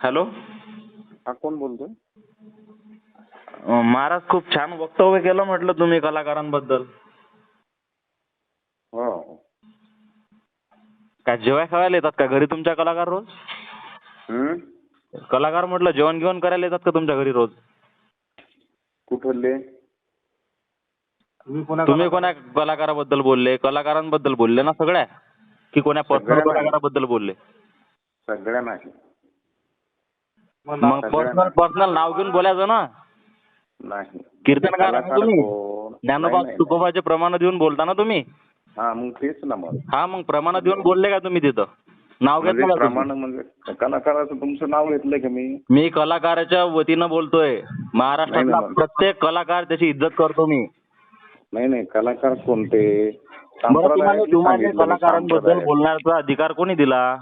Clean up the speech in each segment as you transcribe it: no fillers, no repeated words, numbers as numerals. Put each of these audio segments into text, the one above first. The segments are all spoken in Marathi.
हॅलो. हा, कोण बोलतोय? महाराज, खूप छान वक्तव्य केलं म्हटलं तुम्ही कलाकारांबद्दल. हो. काय जेवाय खावायला येतात का घरी तुमच्या कलाकार रोज? हम्म. कलाकार म्हटलं जेवण घेऊन करायला येतात का तुमच्या घरी रोज? कुठले? तुम्ही कोणा कलाकाराबद्दल बोलले? कलाकारांबद्दल बोलले ना सगळ्या? की कोणा पर्सनल सगळ्या नाही. कलाकाराबद्दल बोलले? सगळ्या नाही. मग पर्सनल नाव घेऊन बोलायचं ना. नाही. कीर्तनकार आहे ना तुम्ही? कोण? ज्ञानोबा नाही. तुकोबाचे प्रमाण देऊन बोलता ना तुम्ही? हा, मग तेच ना. मग हा, मग प्रमाण देऊन बोलले का तुम्ही तिथं? नाव म्हणजे घेतलं का तुम्ही? प्रमाण म्हणजे कलाकाराचं तुमचं नाव घेतलंय का मी? मी कलाकाराच्या वतीनं बोलतोय. महाराष्ट्रातला नाही. प्रत्येक कलाकार त्याची इज्जत करतो मी. नाही. कलाकार कोणते? बरं, तुम्हाला सांगितलं मी, कलाकारांबद्दल संप्रदायात. बोलण्याचा अधिकार कोणी दिला?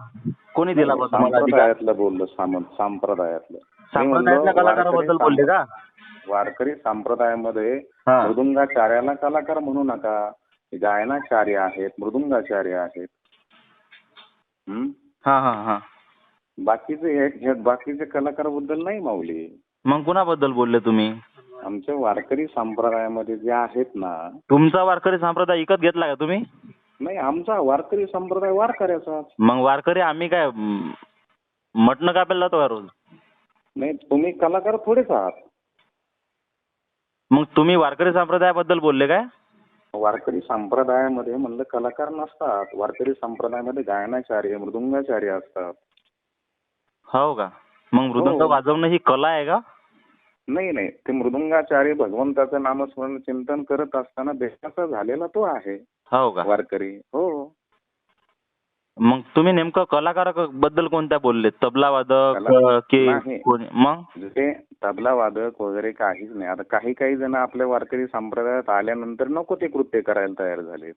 कोणी दिला बा तुम्हाला अधिकार? संप्रदायातलं बोललो. संप्रदायातलं. मी संप्रदायातल्या म्हणलो कलाकाराबद्दल बोलले का? वारकरी संप्रदायामध्ये हा. मृदुंगाचार्याला कलाकार म्हणू नका. गायनाचार्य आहेत, मृदुंगाचार्य आहेत. हा. बाकीचे कलाकाराबद्दल नाही माऊली. मग कुणाबद्दल बोलले तुम्ही? आमच्या वारकरी संप्रदायामध्ये जे आहेत ना. तुमचा वारकरी संप्रदाय विकत घेतला का तुम्ही? नाही, आमचा वारकरी संप्रदाय वारकऱ्याचा. मग वारकरी आम्ही काय मटण कापायला जातो का रोज? नाही, तुम्ही कलाकार थोडेच आहात. मग तुम्ही वारकरी संप्रदायाबद्दल बोलले काय? वारकरी संप्रदायामध्ये म्हणलं कलाकार नसतात. वारकरी संप्रदायामध्ये गायनाचार्य, मृदुंगाचार्य असतात. हो का? मग मृदंग वाजवणं ही कला आहे का? नाही. ते मृदुंगाचार्य भगवंताचं नामस्मरण चिंतन करत असताना देहाचा झालेला तो आहे. हो का? वारकरी. हो. मग तुम्ही नेमकं कलाकाराबद्दल कोणत्या बोलले? तबला वादक की मग? ते तबला वादक वगैरे काहीच नाही. आता काही जण आपल्या वारकरी संप्रदायात आल्यानंतर नको ते कृत्य करायला तयार झालेत.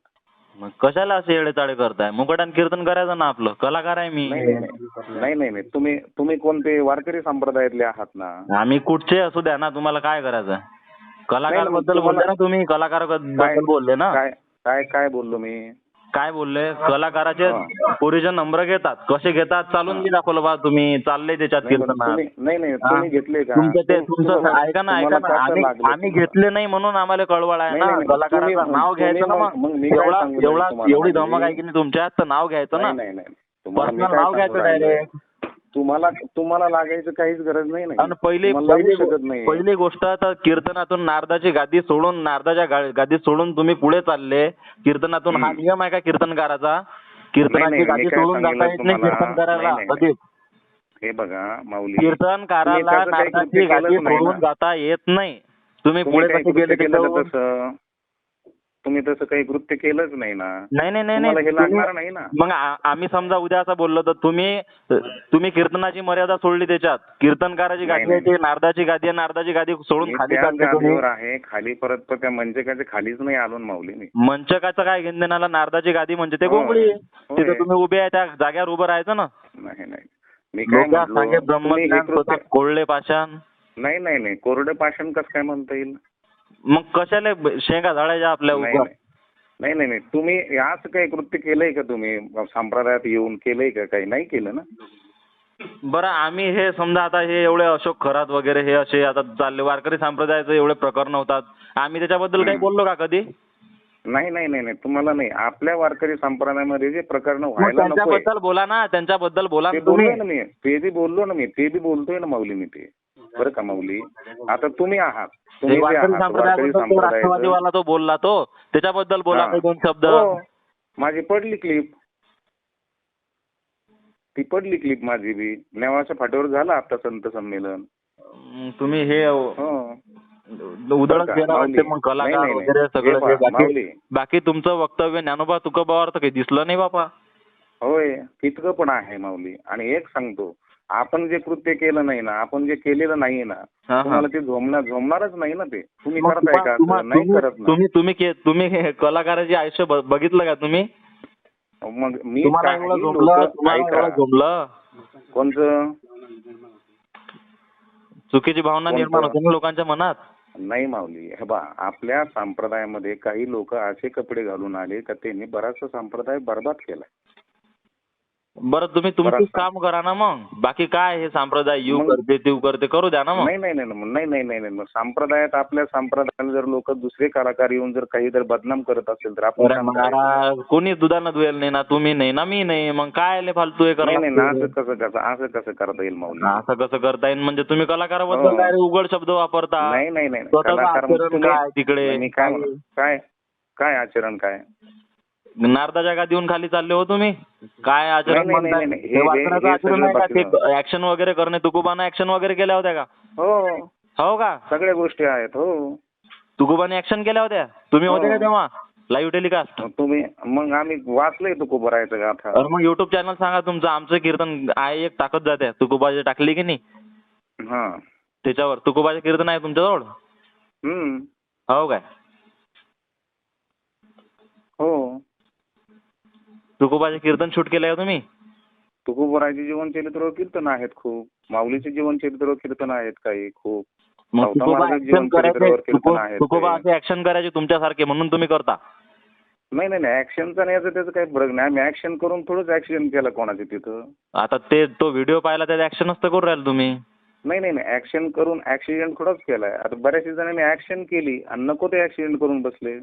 मग कशाला असे येडेचाळे करताय? मुकटान कीर्तन करायचं ना आपलं. कलाकार आहे मी. नाही. तुम्ही कोणते वारकरी संप्रदायातले आहात ना? आम्ही कुठचे असू द्या ना, तुम्हाला काय करायचं? कलाकाराबद्दल बोलले ना तुम्ही? कलाकाराबद्दल बोलले ना? काय बोललो मी? काय बोलले? कलाकाराचे ओरिजिनल नंबर घेतात. कसे घेतात चालून मी दाखवलं बा. तुम्ही चालले त्याच्यात कीर्तनात. नाही. तुम्ही घेतले का? तुमचं ऐका ना. आम्ही घेतले नाही म्हणून आम्हाला कळवळ आहे ना. कलाकाराचं नाव घ्यायचं ना. मग एवढी धमक आहे की नाही तुमच्यात, तर नाव घ्यायचं ना. नाही. पर्सनल नाव घ्यायचं डायरेक्ट. तुम्हाला लागायचं काहीच गरज नाही. आणि पहिली गोष्ट, तर कीर्तनातून नारदाची गादी सोडून तुम्ही पुढे चालले. कीर्तनातून हा नियम आहे का कीर्तनकाराचा? कीर्तनाची गादी सोडून जाता येत नाही कीर्तन करायला कधीच. हे बघा माऊली, कीर्तनकाराला नारदाची गादी सोडून जाता येत नाही. तुम्ही पुढे कसे गेले? तुम्ही तसं काही कृत्य केलंच नाही ना. नाही. हे लागणार नाही ना. मग आम्ही समजा उद्या असं बोललो तर तुम्ही कीर्तनाची मर्यादा सोडली त्याच्यात. कीर्तनकाराची गादी आहे, नारदाची गादी आहे. नारदाची गादी सोडून खाली आहे. खाली परत त्या मंचकाच्या खालीच नाही आलो माऊली मी. मंचकाचं काय घेऊन देण्याला? नारदाची गादी म्हणजे ते गोंगडी. तिथे तुम्ही उभे आहे, त्या जाग्यावर उभं राहायचं ना. नाही. मी काय म्हणतो, ब्रह्मज्ञान कोरडे पाषाण. नाही. कोरडे पाषाण कसं काय म्हणता येईल? मग कशाला शेंगा झाडायच्या आपल्या? नाही. तुम्ही असं काही कृत्य केलंय का? तुम्ही संप्रदायात येऊन केलंय का? काही नाही केलं ना. बरं, आम्ही हे समजा आता हे एवढे अशोक खरात वगैरे हे असे आता चालले वारकरी संप्रदायाचे एवढे प्रकरण होतात. आम्ही त्याच्याबद्दल काही बोललो का कधी? नाही. तुम्हाला नाही. आपल्या वारकरी संप्रदायामध्ये जे प्रकरण व्हायला नको, त्यांच्याबद्दल बोला ना. त्यांच्याबद्दल बोला ना. बोललोय ना मी. ते बी बोललो ना मी. ते बी बोलतोय ना माऊली मी. ते बरं का माऊली, आता तुम्ही आहात. वारकरी संप्रदायाबद्दल राष्ट्रवादीवाला तो बोलला, तो त्याच्याबद्दल बोला काही दोन शब्द. माझी पडली क्लिप माझी बी. नेवाच्या फाट्यावर झालं आता संत संमेलन. तुम्ही हे उधळत गेला वाटते मग कलाकार वगैरे सगळं. बाकी तुमचं वक्तव्य ज्ञानोबा तुकोबावर तर काही दिसलं नाही बापा. होय, तितकं पण आहे माऊली. आणि एक सांगतो, आपण जे कृत्य केलं नाही ना, आपण जे केलेलं नाहीये ना, तुम्हाला ते झोमणारच नाही ना. ते तुम्ही करताय का? नाही करत ना. तुम्ही कलाकाराचे आयुष्य बघितलं का तुम्ही? मग मी झोमलं कोणचं? चुकीची भावना निर्माण होते ना लोकांच्या मनात. नाही माऊली, हे बा, आपल्या संप्रदायामध्ये काही लोक असे कपडे घालून आले का त्यांनी बराचसा संप्रदाय बरबाद केला. बरं तुम्ही तुमचंच काम करा ना मग. बाकी काय हे संप्रदाय येऊ करते तेऊ करते करू द्या ना मग. नाही. संप्रदायात आपल्या संप्रदायाला जर लोक दुसरे कलाकार येऊन जर काही जर बदनाम करत असेल तर आपण काम करायचं? महाराज कोणी दुधानं धुवेल नाही ना, तुम्ही नाही ना मी नाही, मग काय लय फालतू हे करा. नाही असं कसं करता येईल माऊली? असं कसं करता येईल म्हणजे तुम्ही कलाकाराबद्दल काय उघड शब्द वापरता? नाही. स्वतःचं आचरण काय तिकडे? मी काय आचरण काय? नारदाच्या गादीहून खाली चालले हो तुम्ही? काय आचरण म्हणताय? हे वाचनाचं आचरण आहे का? ते ऍक्शन वगैरे करणे, तुकोबानं ऍक्शन वगैरे केल्या होत्या का? हो का? सगळ्या गोष्टी आहेत. हो, तुकोबाने ऍक्शन केल्या होत्या? तुम्ही होते का तेव्हा लाईव्ह टेलिकास्ट? तुम्ही मग आम्ही वाचलंय तुकोबरायचं गाथा. मग युट्यूब चॅनल सांगा तुमचं. आमचं कीर्तन आहे एक टाकत जाते, तुकोबाजी टाकली की नाही त्याच्यावर. तुकोबाचे कीर्तन आहे तुमच्याजवळ? हो काय? हो, तुकोबाचे कीर्तन शूट केलंय का तुम्ही? तुकोबरायचे जीवनचरित्र कीर्तन आहेत खूप. माऊलीचे जीवनचरित्र कीर्तन आहेत काही खूप. तुकोबा असे ऍक्शन करायचे तुमच्यासारखे म्हणून तुम्ही करता? नाही ऍक्शनचा नाही, त्याचं काही फरक नाही. आम्ही ऍक्शन करून थोडंच ऍक्सिडेंट केलं कोणाचे तिथं. आता तो व्हिडिओ पाहिला त्यात ऍक्शनच तर करू राहिले तुम्ही. नाही ऍक्शन करून ऍक्सिडेंट थोडाच केलाय. आता बऱ्याच जणांनी ऍक्शन केली आणि नको ते ऍक्सिडेंट करून बसले.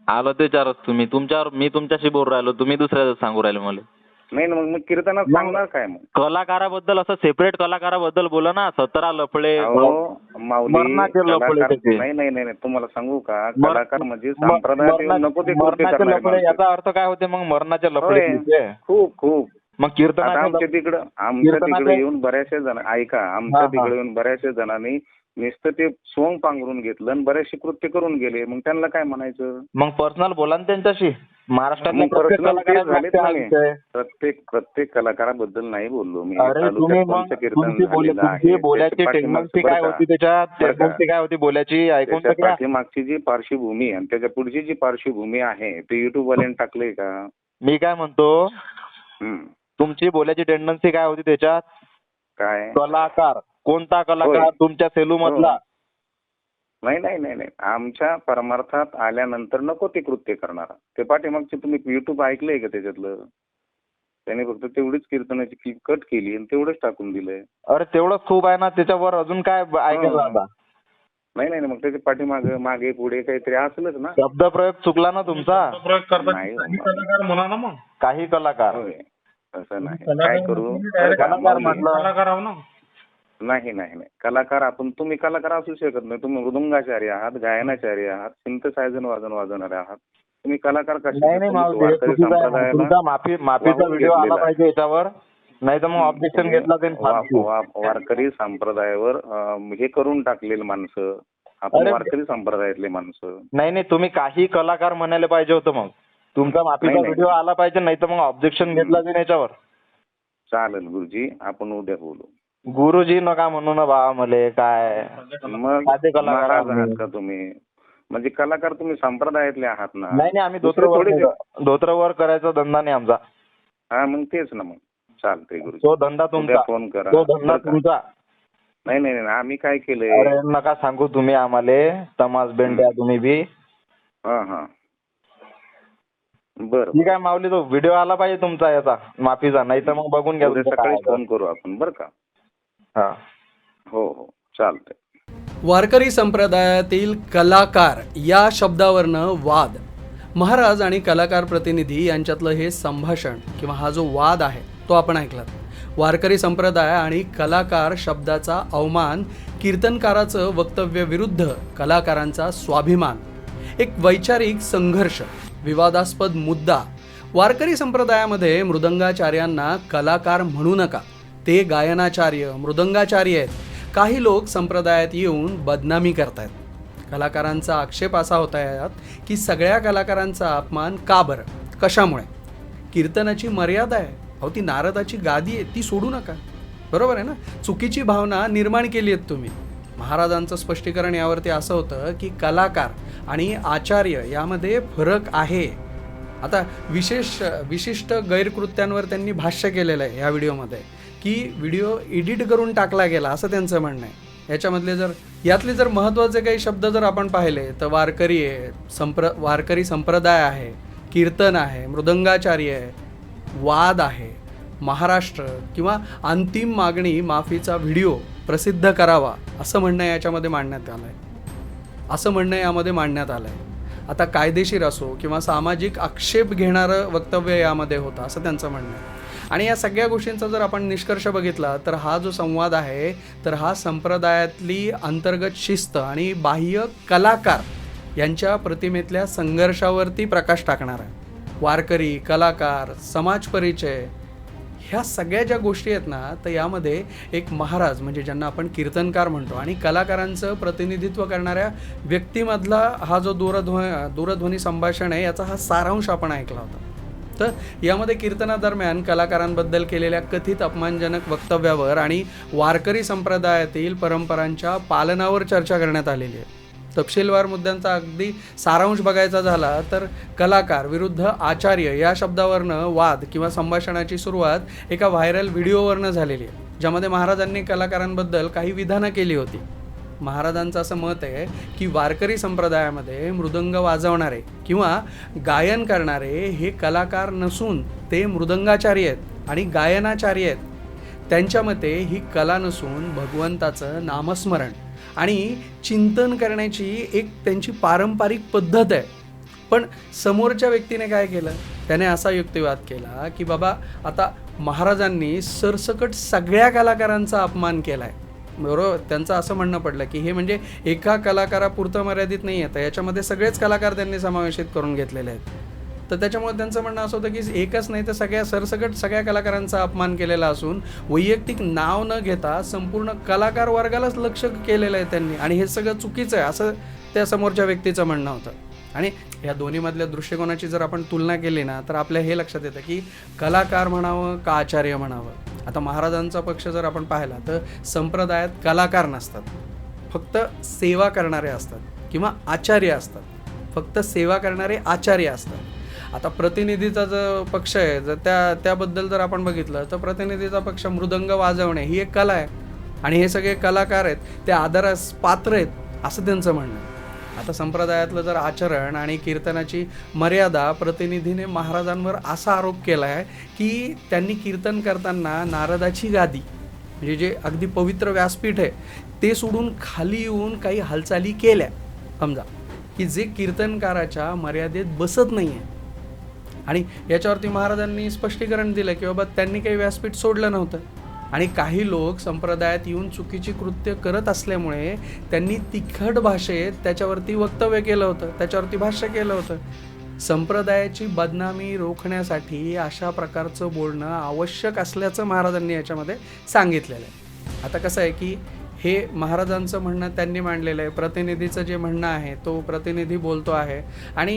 आलं त्याच्यावरच तुम्ही. मी तुमच्याशी बोल राहिलो, तुम्ही दुसऱ्याच सांगू राहिले मला. नाही मग कीर्तनात सांगणार काय? मग कलाकाराबद्दल असं सेपरेट कलाकाराबद्दल बोला ना. 17 लफडे मरणाचे लफडे. नाही तुम्हाला सांगू का, कलाकार म्हणजे संप्रदायात नको ते लफडे. याचा अर्थ काय होते मग? मरणाचे लफडे खूप. मग कीर्तन आमच्या तिकडे येऊन बऱ्याचशा जण ऐका, आमच्या तिकडे येऊन बऱ्याचशा जणांनी नुसतं ते सोंग पांघरून घेतलं आणि बरेचसे कृत्य करून गेले. मग त्यांना काय म्हणायचं? मग पर्सनल बोला ना त्यांच्याशी. महाराष्ट्रात प्रत्येक कलाकाराबद्दल नाही बोललो मी. बोलायची टेक्नॉलॉजी काय होती त्याच्यात? काय होती बोलायची? ऐकून पाठीमागची जी पार्श्वभूमी आणि त्याच्या पुढची जी पार्श्वभूमी आहे ते युट्यूब वाल्याने टाकलंय का? मी काय म्हणतो, तुमची बोलायची टेंडन्सी काय होती त्याच्यात? काय कलाकार? कोणता कलाकार तुमच्या सेलू मधला? नाही आमच्या परमार्थात आल्यानंतर नको ते कृत्य करणारा. ते पाठीमागचे तुम्ही युट्यूब ऐकलंय का त्याच्यातलं? त्याने फक्त तेवढीच कीर्तनाची क्लिप कट केली आणि तेवढंच टाकून दिलंय. अरे तेवढंच खूप आहे ना, त्याच्यावर अजून काय ऐकायचं आता? नाही मग त्याच्या पाठीमागे मागे पुढे काहीतरी असलंच ना. शब्दप्रयोग चुकला ना तुमचा. नाही म्हणा ना मग. काही कलाकार असं नाही. काय करू? कलाकार म्हटलं नाही कलाकार आपण, तुम्ही कलाकार असू शकत नाही. तुम्ही मृदुंगाचार्य आहात, गायनाचार्य आहात, सिंथसायझर वाजवणारे आहात. तुम्ही कलाकार कसे? माफीचा व्हिडिओ आला पाहिजे याच्यावर, नाही तर मग ऑब्जेक्शन घेतला जाईल. वारकरी संप्रदायावर हे करून टाकलेली माणसं आपण, वारकरी संप्रदायातले माणसं. नाही तुम्ही काही कलाकार म्हणायला पाहिजे होतं. मग तुमचा माफीचा व्हिडिओ आला पाहिजे, नाही तर मग ऑब्जेक्शन घेतला जाईल याच्यावर. चालेल गुरुजी, आपण उद्या बोलू. गुरुजी नका म्हणू ना बा मले. काय मग महाराज आहात का तुम्ही? म्हणजे कलाकार तुम्ही संप्रदायातले आहात ना? नाही आम्ही धोत्रवर करायचा धंदा नाही आमचा. हा मग तेच ना. मग चालतंय गुरुजी, तो धंदा तुमचा. फोन करा. तो धंदा तुमचा. नाही आम्ही काय केलंय? नका सांगू तुम्ही आम्हाला. तमास बेंड्या तुम्ही बी. हा बरं ठीक आहे माऊली, तो व्हिडिओ आला पाहिजे तुमचा याचा माफीचा, नाही तर मग बघून घ्या. सकाळी फोन करू आपण बरं का? हा हो चालतंय. वारकरी संप्रदायातील कलाकार या शब्दावरनं वाद. महाराज आणि कलाकार प्रतिनिधी यांच्यातलं हे संभाषण किंवा हा जो वाद आहे तो आपण ऐकलात. वारकरी संप्रदाय आणि कलाकार शब्दाचा अवमान, कीर्तनकाराचं वक्तव्य विरुद्ध कलाकारांचा स्वाभिमान, एक वैचारिक संघर्ष, विवादास्पद मुद्दा. वारकरी संप्रदायामध्ये मृदंगाचार्यांना कलाकार म्हणू नका, ते गायनाचार्य, मृदंगाचार्य आहेत. काही लोक संप्रदायात येऊन बदनामी करतायत. कलाकारांचा आक्षेप असा होता यात की सगळ्या कलाकारांचा अपमान का बरं, कशामुळे? कीर्तनाची मर्यादा आहे. अहो ती नारदाची गादी आहे, ती सोडू नका. बरोबर आहे ना? चुकीची भावना निर्माण केली आहेत तुम्ही. महाराजांचं स्पष्टीकरण यावरती असं होतं की कलाकार आणि आचार्य यामध्ये फरक आहे. आता विशिष्ट गैरकृत्यांवर त्यांनी भाष्य केलेलं आहे या व्हिडिओमध्ये, की व्हिडिओ एडिट करून टाकला गेला असं त्यांचं म्हणणं आहे. यातले जर महत्त्वाचे काही शब्द जर आपण पाहिले तर वारकरी आहे, वारकरी संप्रदाय आहे, कीर्तन आहे, मृदंगाचार्य आहे, वाद आहे, महाराष्ट्र किंवा अंतिम मागणी माफीचा व्हिडिओ प्रसिद्ध करावा असं म्हणणं याच्यामध्ये मांडण्यात आलं आहे. यामध्ये मांडण्यात आलं आहे. आता कायदेशीर असो किंवा सामाजिक आक्षेप घेणारं वक्तव्य यामध्ये होतं असं त्यांचं म्हणणं आहे. आणि या सगळ्या गोष्टींचा जर आपण निष्कर्ष बघितला तर हा जो संवाद आहे तर हा संप्रदायातली अंतर्गत शिस्त आणि बाह्य कलाकार यांच्या प्रतिमेतल्या संघर्षावरती प्रकाश टाकणार आहे. वारकरी, कलाकार, समाज परिचय ह्या सगळ्या ज्या गोष्टी आहेत ना, तर यामध्ये एक महाराज म्हणजे ज्यांना आपण कीर्तनकार म्हणतो आणि कलाकारांचं प्रतिनिधित्व करणाऱ्या व्यक्तीमधला हा जो दूरध्वनी संभाषण आहे याचा हा सारांश आपण ऐकला होता. तर यामध्ये कीर्तनादरम्यान कलाकारांबद्दल केलेल्या कथित अपमानजनक वक्तव्यावर आणि वारकरी संप्रदायातील परंपरांच्या पालनावर चर्चा करण्यात आलेली आहे. तपशीलवार मुद्द्यांचा अगदी सारांश बघायचा झाला तर कलाकार विरुद्ध आचार्य या शब्दावरनं वाद किंवा संभाषणाची सुरुवात एका व्हायरल व्हिडिओवरनं झालेली आहे, ज्यामध्ये महाराजांनी कलाकारांबद्दल काही विधानं केली होती. महाराजांचं असं मत आहे की वारकरी संप्रदायामध्ये मृदंग वाजवणारे किंवा गायन करणारे हे कलाकार नसून ते मृदंगाचार्य आहेत आणि गायनाचार्य आहेत. त्यांच्या मते ही कला नसून भगवंताचं नामस्मरण आणि चिंतन करण्याची एक त्यांची पारंपरिक पद्धत आहे. पण समोरच्या व्यक्तीने काय केलं, त्याने असा युक्तिवाद केला की बाबा आता महाराजांनी सरसकट सगळ्या कलाकारांचा अपमान केला आहे. बरोबर, त्यांचं असं म्हणणं पडलं की हे म्हणजे एका कलाकारापुरतं मर्यादित नाही आहे, तर याच्यामध्ये सगळेच कलाकार त्यांनी समावेशित करून घेतलेले आहेत. तर त्याच्यामुळे त्यांचं म्हणणं असं होतं की एकच नाही तर सरसकट सगळ्या कलाकारांचा अपमान केलेला असून वैयक्तिक नाव न घेता संपूर्ण कलाकार वर्गालाच लक्ष केलेलं आहे त्यांनी आणि हे सगळं चुकीचं आहे असं त्या समोरच्या व्यक्तीचं म्हणणं होतं. आणि या दोन्हीमधल्या दृष्टिकोनाची जर आपण तुलना केली ना तर आपल्या हे लक्षात येतं की कलाकार म्हणावं का आचार्य म्हणावं. आता महाराजांचा पक्ष जर आपण पाहिला तर संप्रदायात कलाकार नसतात, फक्त सेवा करणारे असतात किंवा आचार्य असतात, फक्त सेवा करणारे आचार्य असतात. आता प्रतिनिधीचा जो पक्ष आहे जर त्याबद्दल जर आपण बघितलं तर प्रतिनिधीचा पक्ष मृदंग वाजवणे ही एक कला आहे आणि हे सगळे कलाकार आहेत ते आदरास पात्र आहेत असं त्यांचं म्हणणं आहे. आता संप्रदायातलं जर आचरण आणि कीर्तनाची मर्यादा प्रतिनिधीने महाराजांवर असा आरोप केला आहे की त्यांनी कीर्तन करताना नारदाची गादी म्हणजे जे अगदी पवित्र व्यासपीठ आहे ते सोडून खाली येऊन काही हालचाली केल्या समजा की जे कीर्तनकाराच्या मर्यादेत बसत नाही आहे. आणि याच्यावरती महाराजांनी स्पष्टीकरण दिलं की बाबा त्यांनी काही व्यासपीठ सोडलं नव्हतं आणि काही लोक संप्रदायात येऊन चुकीची कृत्य करत असल्यामुळे त्यांनी तिखट भाषेत त्याच्यावरती वक्तव्य केलं होतं, त्याच्यावरती भाष्य केलं होतं. संप्रदायाची बदनामी रोखण्यासाठी अशा प्रकारचं बोलणं आवश्यक असल्याचं महाराजांनी याच्यामध्ये सांगितलेलं आहे. आता कसं आहे की हे महाराजांचं म्हणणं त्यांनी मांडलेलं आहे, प्रतिनिधीचं जे म्हणणं आहे तो प्रतिनिधी बोलतो आहे आणि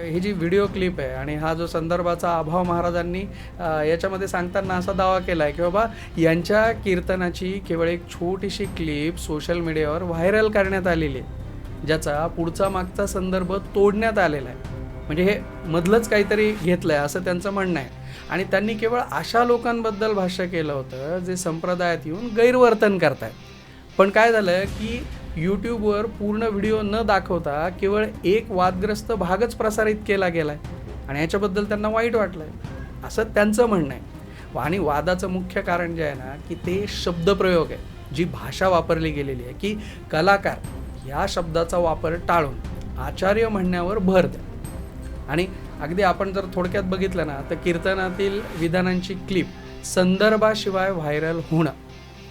ही जी व्हिडिओ क्लिप आहे आणि हा जो संदर्भाचा अभाव महाराजांनी याच्यामध्ये सांगताना असा दावा केला आहे की बाबा यांच्या कीर्तनाची केवळ एक छोटीशी क्लिप सोशल मीडियावर व्हायरल करण्यात आलेली आहे, ज्याचा पुढचा मागचा संदर्भ तोडण्यात आलेला आहे. म्हणजे हे मधलंच काहीतरी घेतलं आहे असं त्यांचं म्हणणं आहे. आणि त्यांनी केवळ अशा लोकांबद्दल भाष्य केलं होतं जे संप्रदायात येऊन गैरवर्तन करत आहेत. पण काय झालं की यूट्यूबवर पूर्ण व्हिडिओ न दाखवता केवळ एक वादग्रस्त भागच प्रसारित केला गेला आहे आणि याच्याबद्दल त्यांना वाईट वाटलं आहे असं त्यांचं म्हणणं आहे. आणि वादाचं मुख्य कारण जे आहे ना की ते शब्दप्रयोग आहे, जी भाषा वापरली गेलेली आहे की कलाकार या शब्दाचा वापर टाळून आचार्य म्हणण्यावर भर द्या. आणि अगदी आपण जर थोडक्यात बघितलं ना तर कीर्तनातील विधानांची क्लिप संदर्भाशिवाय व्हायरल होणं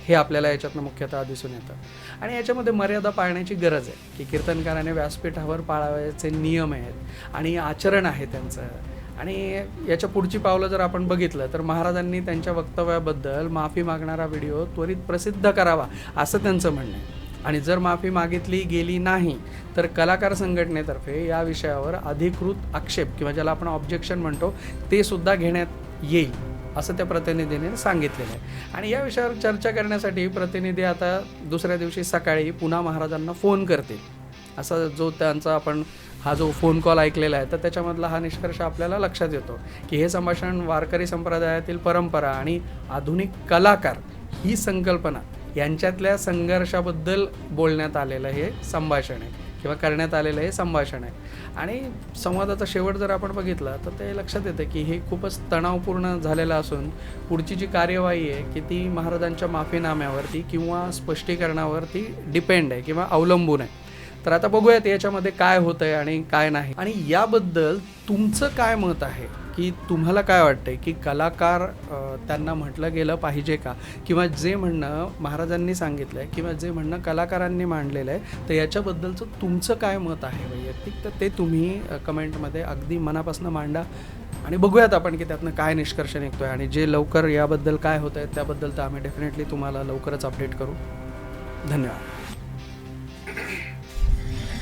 हे आपल्याला याच्यातनं मुख्यतः दिसून येतं. आणि याच्यामध्ये मर्यादा पाळण्याची गरज आहे की कीर्तनकाराने व्यासपीठावर पाळावयाचे नियम आहेत आणि आचरण आहे त्यांचं. आणि याच्या पुढची पावलं जर आपण बघितलं तर महाराजांनी त्यांच्या वक्तव्याबद्दल माफी मागणारा व्हिडिओ त्वरित प्रसिद्ध करावा असं त्यांचं म्हणणं आहे. आणि जर माफी मागितली गेली नाही तर कलाकार संघटनेतर्फे या विषयावर अधिकृत आक्षेप किंवा ज्याला आपण ऑब्जेक्शन म्हणतो ते सुद्धा घेण्यात येईल असं त्या प्रतिनिधीने सांगितलेलं आहे. आणि या विषयावर चर्चा करण्यासाठी प्रतिनिधी आता दुसऱ्या दिवशी सकाळी पुन्हा महाराजांना फोन करतील असा जो त्यांचा आपण हा जो फोन कॉल ऐकलेला आहे तर त्याच्यामधला हा निष्कर्ष आपल्याला लक्षात येतो की हे संभाषण वारकरी संप्रदायातील परंपरा आणि आधुनिक कलाकार ही संकल्पना यांच्यातल्या संघर्षाबद्दल बोलण्यात आलेलं हे संभाषण आहे. किंवा करण्यात आलेलं हे संभाषण आहे. आणि संवादाचा शेवट जर आपण बघितला तर ते लक्षात येतं की हे खूपच तणावपूर्ण झालेलं असून पुढची जी कार्यवाही आहे की ती महाराजांच्या माफीनाम्यावरती किंवा स्पष्टीकरणावरती डिपेंड आहे किंवा अवलंबून आहे. तर आता बघूयात याच्यामध्ये काय होतं आहे आणि काय नाही, आणि याबद्दल तुमचं काय मत आहे की तुम्हाला काय वाटतंय की कलाकार त्यांना म्हटलं गेलं पाहिजे का, किंवा जे म्हणणं महाराजांनी सांगितलं आहे किंवा जे म्हणणं कलाकारांनी मांडलेलं आहे तर याच्याबद्दलचं तुमचं काय मत आहे वैयक्तिक, तर ते तुम्ही कमेंटमध्ये अगदी मनापासून मांडा. आणि बघूयात आपण की त्यातनं काय निष्कर्ष निघतो आहे, आणि जे लवकर याबद्दल काय होतं आहे त्याबद्दल तर आम्ही डेफिनेटली तुम्हाला लवकरच अपडेट करू. धन्यवाद.